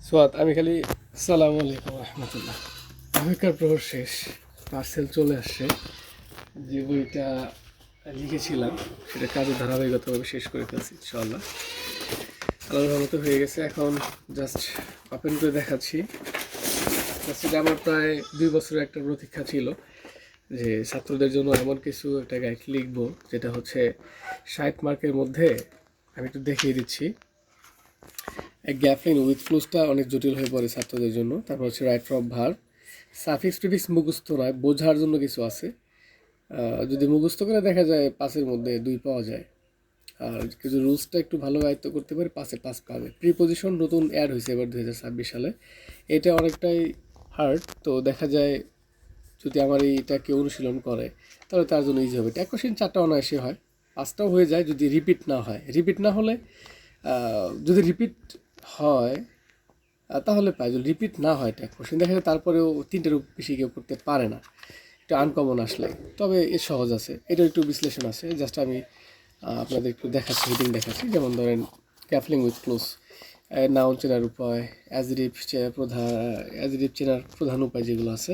সোয়াদ আমি খালি সালাম আলাইকুম রহমতুল্লাহ। আগেকার প্রহর শেষ, পার্সেল চলে আসছে। যে বইটা লিখেছিলাম সেটা কাজের ধারাবাহিকতাভাবে শেষ করে ফেলছি ইনশাআল্লাহ। আল্লাহর রহমতে হয়ে গেছে। এখন জাস্ট ওপেন করে দেখাচ্ছি। জাস্ট এটা আমার প্রায় 2 বছরের একটা প্রতীক্ষা ছিল যে ছাত্রদের জন্য এমন কিছু একটা গাইড লিখবো যেটা হচ্ছে 60 মার্কের মধ্যে। আমি একটু দেখিয়ে দিচ্ছি। গ্যাপলিন উইথ ক্লোজটা অনেক জটিল হয়ে পড়ে ছাত্রদের জন্য। তারপর হচ্ছে right form verb, suffix prefix মুখস্থ নয়, বোঝার জন্য কিছু আছে। যদি মুখস্থ করে দেখা যায় 5-এর মধ্যে 2 পাওয়া যায়। আর কিছু রুলসটা একটু ভালো আয়ত্ত করতে পারে 5-এ 5 পাবে। প্রিপোজিশন নতুন অ্যাড হয়েছে এবার 2026 সালে। এটা অনেকটাই হার্ড, তো দেখা যায় যদি আমার এইটা কেউ অনুশীলন করে তাহলে তার জন্য ইজি হবে। ট্যাগ কোশ্চেন 4টা অনায়াসে হয়, 5টাও হয়ে যায় যদি রিপিট না হয়। রিপিট না হলে যদি রিপিট হয় তাহলে পাই। যদি রিপিট না হয় ট্যাগ কোশ্চেন দেখা যায় তারপরেও 3টের বেশি কেউ করতে পারে না, একটু আনকমন আসলে। তবে এ সহজ আছে, এটা একটু বিশ্লেষণ আছে। জাস্ট আমি আপনাদের একটু দেখাচ্ছি, হিডিং দেখাচ্ছি। যেমন ধরেন ক্যাফলিং উইথ ক্লোজ, নাউন চেনার উপায়, অ্যাজরিভ চেনার প্রধান উপায় যেগুলো আছে।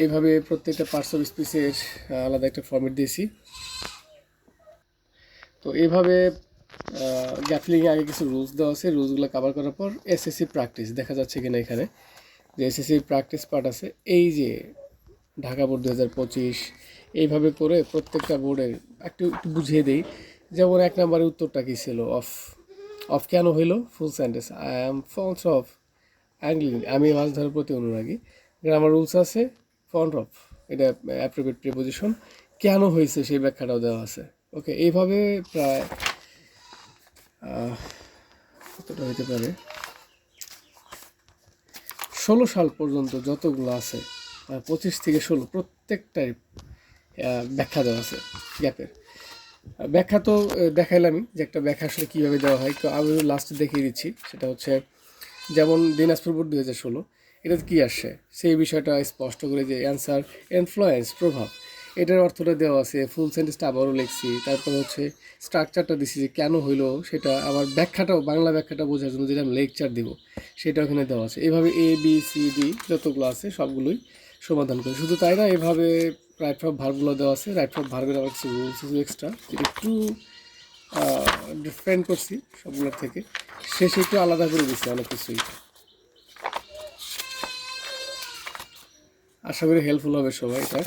এইভাবে প্রত্যেকটা পার্টস অফ স্পিচের আলাদা একটা ফর্মেট দিয়েছি। তো এইভাবে গ্যাপলিংয়ে আগে কিছু রুলস দেওয়া আছে। রুলসগুলো কভার করার পর এসএসসি প্র্যাকটিস দেখা যাচ্ছে কিনা এখানে, যে এসএসসি প্র্যাকটিস পার্ট আছে। এই যে ঢাকা বোর্ড 2025 এইভাবে করে প্রত্যেকটা বোর্ডের একটু একটু বুঝিয়ে দিই। যেমন 1 নম্বরের উত্তরটা কী ছিল, অফ। অফ কেন হইলো? Full sentence, I am fond of angling, আমি মাছ ধরার প্রতি অনুরাগী। গ্রামার রুলস আছে, ফন্ড অফ এটা অ্যাপ্রোপ্রিয়েট প্রিপোজিশন, কেন হয়েছে সেই ব্যাখ্যাটাও দেওয়া আছে। ওকে, এইভাবে প্রায় কতটা হইতে পারে 16 সাল পর্যন্ত যতগুলো আছে, 25 থেকে 16 প্রত্যেকটাই ব্যাখ্যা দেওয়া আছে। গ্যাপের ব্যাখ্যা তো দেখাইলামই যে একটা ব্যাখ্যা আসলে কীভাবে দেওয়া হয়। তো আমি লাস্টে দেখিয়ে দিচ্ছি। সেটা হচ্ছে যেমন দিনাজপুর বোর্ড 2016 এটাতে কী আসছে সেই বিষয়টা স্পষ্ট করে, যে অ্যান্সার ইনফ্লুয়েন্স প্রভাব, এটার অর্থটা দেওয়া আছে। ফুল সেন্টেন্সটা আবারও লিখছি। তারপর হচ্ছে স্ট্রাকচারটা দিচ্ছি যে কেন হইলো সেটা, আবার ব্যাখ্যাটাও বাংলা ব্যাখ্যাটা বোঝার জন্য যেটা আমি লেকচার দিব সেটা ওখানে দেওয়া আছে। এভাবে এ বি সি ডি যতগুলো আছে সবগুলোই সমাধান করি। শুধু তাই না, এভাবে রাইট ফ্রম ভার্বগুলো দেওয়া আছে। রাইট ফ্রম ভার্বের আবার কিছু রুলস এক্সট্রা একটু ডিফারেন্ট করছি সবগুলোর থেকে। শেষে একটু আলাদা করে দিচ্ছি অনেক কিছুই। আশা করি হেল্পফুল হবে সবাই এটা।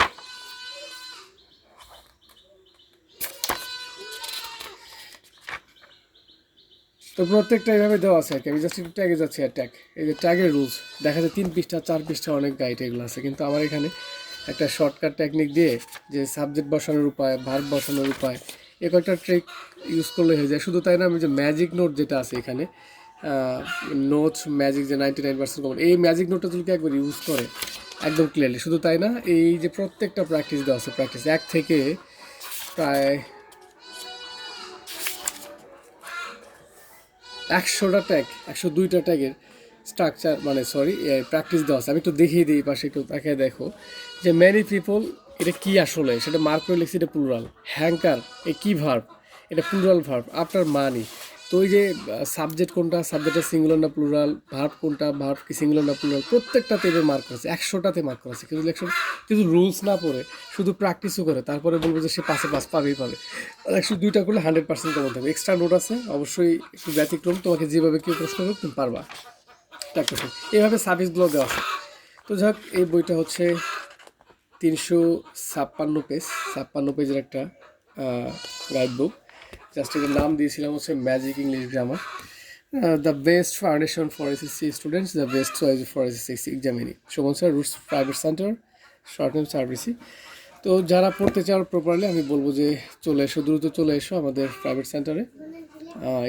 তো প্রত্যেকটা এইভাবে দেওয়া আছে আর কি। আমি জাস্ট একটু ট্যাগে যাচ্ছি। আর ট্যাগ, এই যে ট্যাগের রুলস দেখা যায় 3 পৃষ্ঠা 4 পৃষ্ঠা অনেক গাইড এগুলো আছে, কিন্তু আমার এখানে একটা শর্টকাট টেকনিক দিয়ে যে সাবজেক্ট বসানোর উপায়, ভার্ব বসানোর উপায়, এ কয়েকটা ট্রিক ইউজ করলে হয়ে যায়। শুধু তাই না, আমি যে ম্যাজিক নোট যেটা আছে এখানে, নোটস ম্যাজিক যে 99% কমন, এই ম্যাজিক নোটটা যদি একবার ইউজ করে একদম ক্লিয়ারলি। শুধু তাই না, এই যে প্রত্যেকটা প্র্যাকটিস দেওয়া আছে, প্র্যাকটিস 1 থেকে প্রায় 100টা ট্যাগ, 102টা ট্যাগের স্ট্রাকচার মানে সরি প্র্যাকটিস দেওয়া আছে। আমি একটু দেখিয়ে দিই, পাশে একটু তাকিয়ে দেখো যে ম্যানি পিপল এটা কি আসলে, সেটা মার্ক করে লিখছি, এটা প্লুরাল। হ্যাঙ্কার এ কী ভার্ব, এটা প্লুরাল ভার্ব। আফটার মানি, তো ওই যে সাবজেক্ট কোনটা, সাবজেক্টের সিঙ্গুলার না প্লুরাল, ভার্ব কোনটা, ভার্ব কি সিঙ্গুলার না প্লুরাল, প্রত্যেকটাতে এবার মার্ক করেছে। 100টাতে মার্ক করেছে। কিন্তু লেকশন কিন্তু রুলস না পড়ে শুধু প্র্যাকটিসও করে তারপরে বলবো যে সে 5-এ 5 পাবেই পাবে। আর 102টা করলে 100% কমন থাকবে। এক্সট্রা নোট আছে অবশ্যই, একটু ব্যতিক্রম, তোমাকে যেভাবে কেউ প্রশ্ন করবে তুমি পারবা। একটা এইভাবে সার্ভিসগুলো দেওয়া আছে। তো যাক, এই বইটা হচ্ছে 356 পেজ, 56 পেজের একটা গাইড বুক। জাস্ট এটার নাম দিয়েছিলাম হচ্ছে magic English grammar, the best foundation for SSC students, the best choice for SSC examinee. Shovon sir, Roots private centre, short name service. তো যারা পড়তে চাও প্রপারলি, আমি বলবো যে চলে এসো, দ্রুত চলে এসো আমাদের প্রাইভেট সেন্টারে।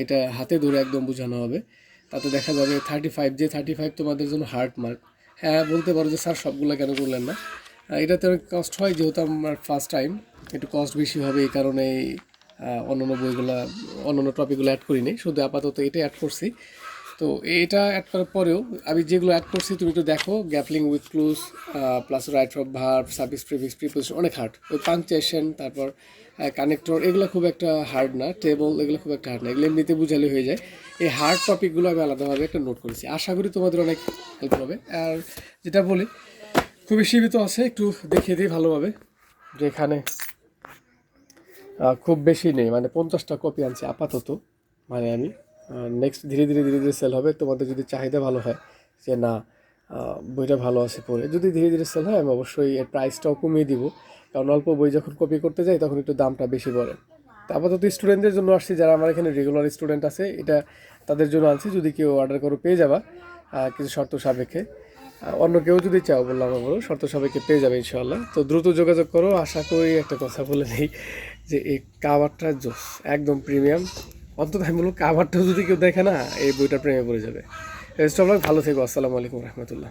এটা হাতে ধরে একদম বোঝানো হবে। তাতে দেখা যাবে 35 তোমাদের জন্য হার্ড মার্ক। হ্যাঁ, বলতে পারো যে স্যার সবগুলো কেন করলেন না। এটাতে অনেক কষ্ট হয়, যেহেতু আমার ফার্স্ট টাইম একটু কস্ট বেশি হবে। এই কারণেই অন্যান্য বইগুলো, অন্যান্য টপিকগুলো অ্যাড করিনি, শুধু আপাতত এটাই অ্যাড করছি। তো এটা অ্যাড করার পরেও আমি যেগুলো অ্যাড করছি তুমি একটু দেখো। Gap filling with clues plus right form verb, suffix prefix preposition অনেক হার্ড। ওই পাংচুয়েশন, তারপর কানেক্টর, এগুলো খুব একটা হার্ড না। টেবল, এগুলো খুব একটা হার্ড না, এগুলো এমনিতে বুঝালে হয়ে যায়। এই হার্ড টপিকগুলো আমি আলাদাভাবে একটা নোট করেছি, আশা করি তোমাদের অনেক হেল্প হবে। আর যেটা বলি খুবই সীমিত আছে, একটু দেখিয়ে দিই ভালোভাবে, যে এখানে খুব বেশি নেই, মানে 50টা কপি আনছি আপাতত। মানে আমি নেক্সট ধীরে ধীরে ধীরে ধীরে সেল হবে, তোমাদের যদি চাহিদা ভালো হয় যে না বইটা ভালো আছে পড়ে, যদি ধীরে ধীরে সেল হয় আমি অবশ্যই এর প্রাইসটাও কমিয়ে দিব, কারণ অল্প বই যখন কপি করতে যাই তখন একটু দামটা বেশি পড়ে। তো আপাতত স্টুডেন্টদের জন্য আসছি, যারা আমার এখানে রেগুলার স্টুডেন্ট আছে, এটা তাদের জন্য আনছি, যদি কেউ অর্ডার করো পেয়ে যাবা কিছু শর্ত সাপেক্ষে। অন্য কেউ যদি চাও বললাম বলো, শর্ত সাপেক্ষে পেয়ে যাবে ইনশাআল্লাহ। তো দ্রুত যোগাযোগ করো। আশা করি একটা কথা বলে নেই যে এই কাভারটা জোস, একদম প্রিমিয়াম। অন্তত আমি বলবো কাভারটা যদি কেউ দেখে না, এই বইটার প্রেমে পড়ে যাবে। ভালো থেকো। আসসালামু আলাইকুম রহমতুল্লাহ।